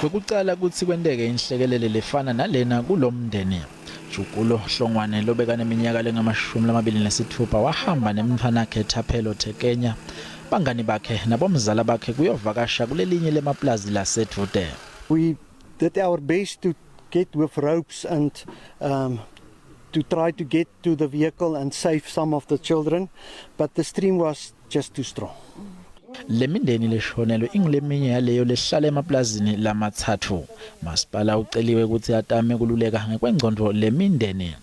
Bekucala ukuthi kwenteke inhlekelele lefana nalena kulomndeni. Jugulo Hlongwane lobeka neminyaka lengama-26 wahamba nemfana yakhe Thapelo Thekenya bangani bakhe nabomzala bakhe kuyovakasha kulelinye lemaplazi laseDude. We did our best to get with ropes and to try to get to the vehicle and save some of the children, but the stream was just too strong. Lemindeni leshonelwe ingileminye yaleyo lehlala emaplazini lamathathu. Masipala uceliwe ukuthi atame kululeka ngekwengcondo lemindeni.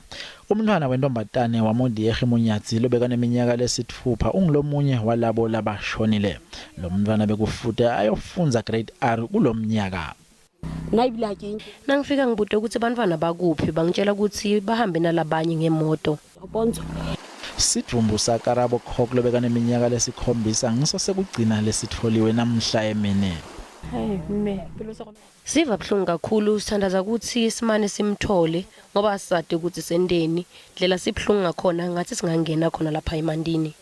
Umntwana wentombatane waModiege Munyatsi lobeka neminyaka lesi-6 ungilomunye walabo labashonile. Lo mntwana bekufude ayofunza grade R kulomnyaka. Nangifika ngibude ukuthi bantwana bakuphi bangitshela ukuthi bahambe nalabanye ngemoto. Sidumbu saKarabo Khok lobeka neminyaka lesi-7 ngiso sekugcina lesitholiwe namhla emini. Siva buhlungu kakhulu sithandaza ukuthi simane simthole ngoba sisade ukuthi sendeni ndlela sibhlungu ngakhona ngathi singangena khona lapha eMandini.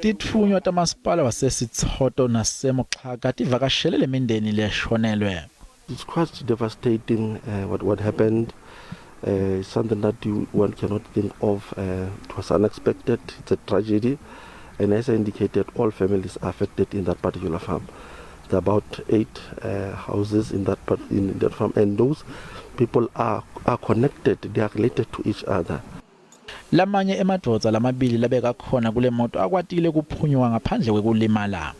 Tithunywa tamasipala wasesithoto naseMoxhaka tivakashele lemindeni leshonelwe. It's quite devastating what happened. Something that one cannot think of. It was unexpected. It's a tragedy, and as I indicated, all families are affected in that particular farm. There are about 8 houses in that farm, and those people are connected. They are related to each other. Lamanye emadoda lamabili labeka khona kule moto akwatile kuphunywa ngaphandle kwekulimala.